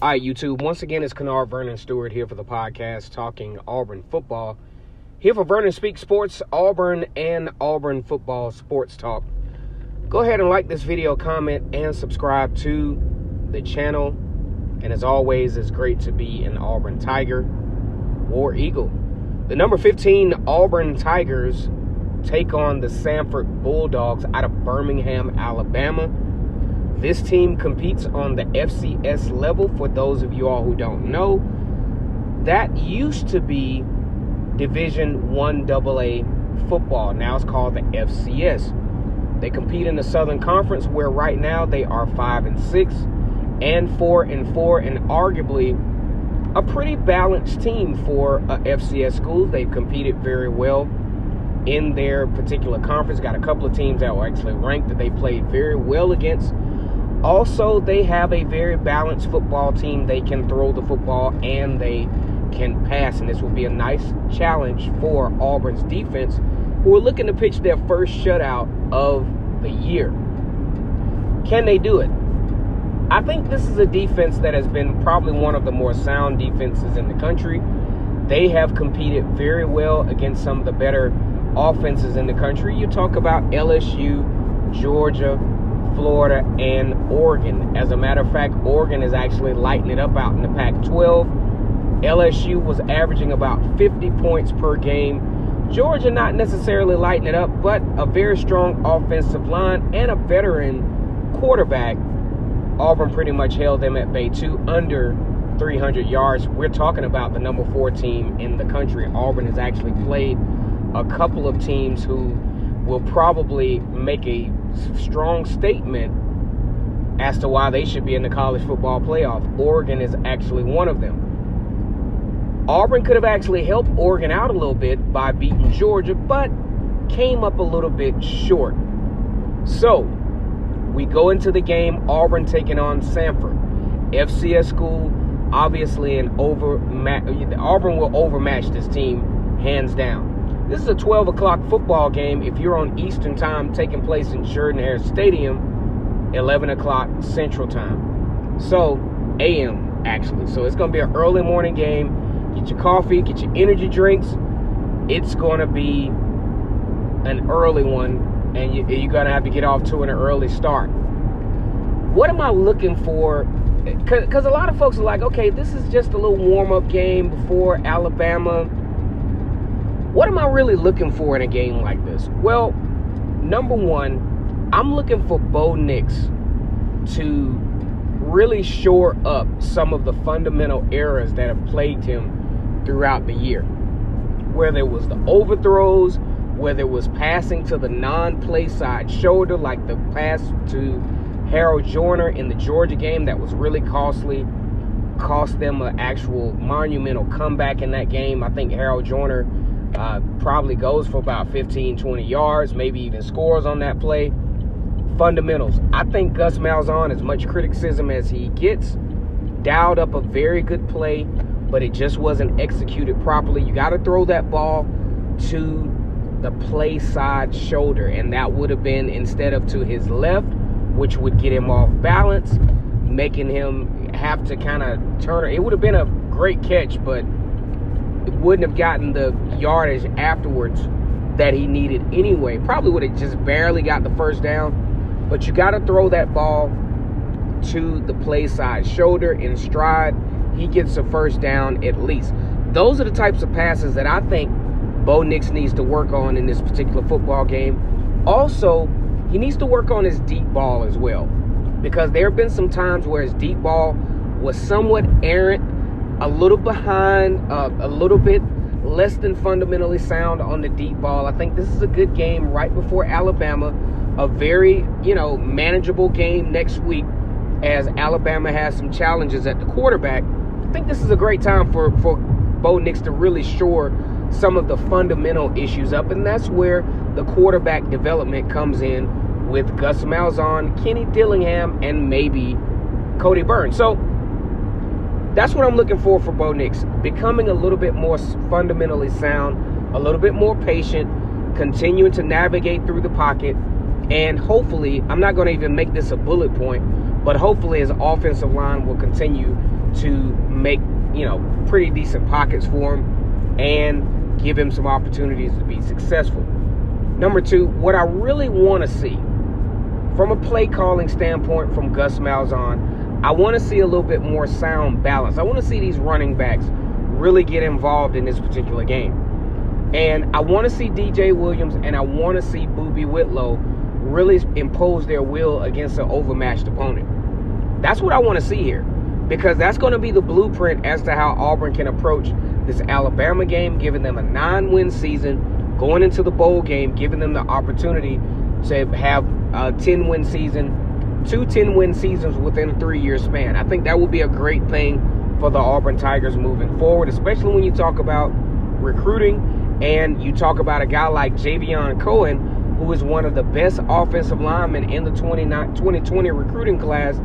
All right, YouTube. Once again, it's Kennard Vernon Stewart here for the podcast talking Auburn football. Here for Vernon Speaks Sports, Auburn and Auburn football sports talk. Go ahead and like this video, comment, and subscribe to the channel. And as always, it's great to be an Auburn Tiger or Eagle. The number 15 Auburn Tigers take on the Samford Bulldogs out of Birmingham, Alabama. This team competes on the FCS level. For those of you all who don't know, that used to be Division I AA football. Now it's called the FCS. They compete in the Southern Conference, where right now they are 5-6 and 4-4, and arguably a pretty balanced team for a FCS school. They've competed very well in their particular conference. Got a couple of teams that were actually ranked that they played very well against. Also, they have a very balanced football team. They can throw the football and they can pass, and this will be a nice challenge for Auburn's defense, who are looking to pitch their first shutout of the year. Can they do it? I think this is a defense that has been probably one of the more sound defenses in the country. They have competed very well against some of the better offenses in the country. You talk about LSU, Georgia, Florida, and Oregon. As a matter of fact, Oregon is actually lighting it up out in the Pac-12. LSU was averaging about 50 points per game. Georgia not necessarily lighting it up, but a very strong offensive line and a veteran quarterback. Auburn pretty much held them at bay too, under 300 yards. We're talking about the number 4 team in the country. Auburn has actually played a couple of teams who will probably make a strong statement as to why they should be in the college football playoff. Oregon is actually one of them. Auburn could have actually helped Oregon out a little bit by beating Georgia, but came up a little bit short. So we go into the game, Auburn taking on Samford. FCS school, obviously Auburn will overmatch this team hands down. This is a 12 o'clock football game if you're on Eastern time, taking place in Jordan-Hare Stadium, 11 o'clock Central time. So, AM, actually. So it's going to be an early morning game. Get your coffee, get your energy drinks. It's going to be an early one, and you're going to have to get off to an early start. What am I looking for? Because a lot of folks are like, okay, this is just a little warm-up game before Alabama. What am I really looking for in a game like this? Well, number one, I'm looking for Bo Nix to really shore up some of the fundamental errors that have plagued him throughout the year. Whether it was the overthrows, whether it was passing to the non-play side shoulder, like the pass to Harold Joyner in the Georgia game that was really costly, cost them an actual monumental comeback in that game. I think Harold Joyner probably goes for about 15, 20 yards, maybe even scores on that play. Fundamentals. I think Gus Malzahn, as much criticism as he gets, dialed up a very good play, but it just wasn't executed properly. You got to throw that ball to the play side shoulder, and that would have been instead of to his left, which would get him off balance, making him have to kind of turn. It would have been a great catch, but it wouldn't have gotten the yardage afterwards that he needed anyway. Probably would have just barely got the first down. But you got to throw that ball to the play side shoulder in stride. He gets a first down at least. Those are the types of passes that I think Bo Nix needs to work on in this particular football game. Also, he needs to work on his deep ball as well, because there have been some times where his deep ball was somewhat errant, a little behind, a little bit less than fundamentally sound on the deep ball. I think this is a good game right before Alabama, a very, manageable game next week as Alabama has some challenges at the quarterback. I think this is a great time for Bo Nix to really shore some of the fundamental issues up, and that's where the quarterback development comes in with Gus Malzahn, Kenny Dillingham, and maybe Cody Burns. So that's what I'm looking for Bo Nix, becoming a little bit more fundamentally sound, a little bit more patient, continuing to navigate through the pocket, and hopefully, I'm not going to even make this a bullet point, but hopefully his offensive line will continue to make, pretty decent pockets for him and give him some opportunities to be successful. Number two, what I really want to see from a play calling standpoint from Gus Malzahn, I want to see a little bit more sound balance. I want to see these running backs really get involved in this particular game. And I want to see DJ Williams and I want to see Boobie Whitlow really impose their will against an overmatched opponent. That's what I want to see here, because that's going to be the blueprint as to how Auburn can approach this Alabama game, giving them a 9-win season, going into the bowl game, giving them the opportunity to have a 10-win season, 2 10-win seasons within a 3-year span. I think that would be a great thing for the Auburn Tigers moving forward, especially when you talk about recruiting and you talk about a guy like Javion Cohen, who is one of the best offensive linemen in the 2020 recruiting class.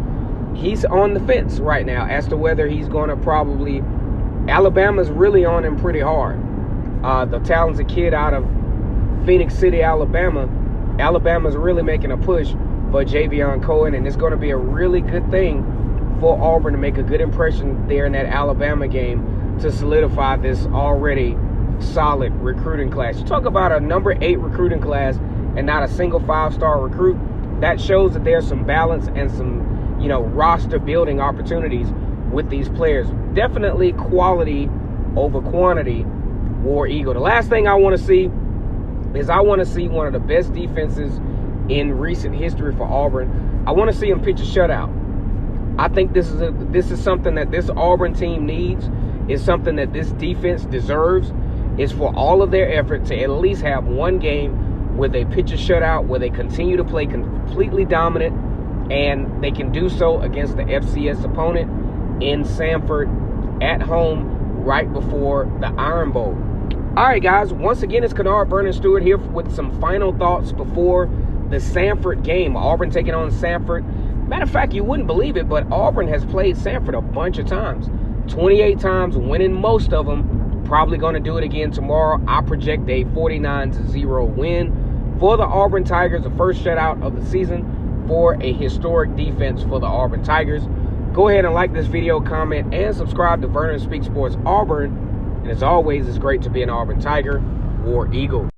He's on the fence right now as to whether he's going to probably – Alabama's really on him pretty hard. The talented kid out of Phoenix City, Alabama, Alabama's really making a push for Javion Cohen, and it's going to be a really good thing for Auburn to make a good impression there in that Alabama game to solidify this already solid recruiting class. You talk about a number 8 recruiting class and not a single 5-star recruit. That shows that there's some balance and some, roster building opportunities with these players. Definitely quality over quantity, War Eagle. The last thing I want to see is I want to see one of the best defenses in recent history for Auburn. I want to see them pitch a shutout. I think this is something that this Auburn team needs. It's something that this defense deserves. Is for all of their effort to at least have one game where they pitch a shutout, where they continue to play completely dominant, and they can do so against the FCS opponent in Samford at home right before the Iron Bowl. All right, guys, once again, it's Kennard Vernon Stewart here with some final thoughts before the Samford game. Auburn taking on Samford. Matter of fact, you wouldn't believe it, but Auburn has played Samford a bunch of times. 28 times, winning most of them. Probably going to do it again tomorrow. I project a 49-0 win for the Auburn Tigers, the first shutout of the season for a historic defense for the Auburn Tigers. Go ahead and like this video, comment, and subscribe to Vernon Speaks Sports Auburn. And as always, it's great to be an Auburn Tiger, War Eagle.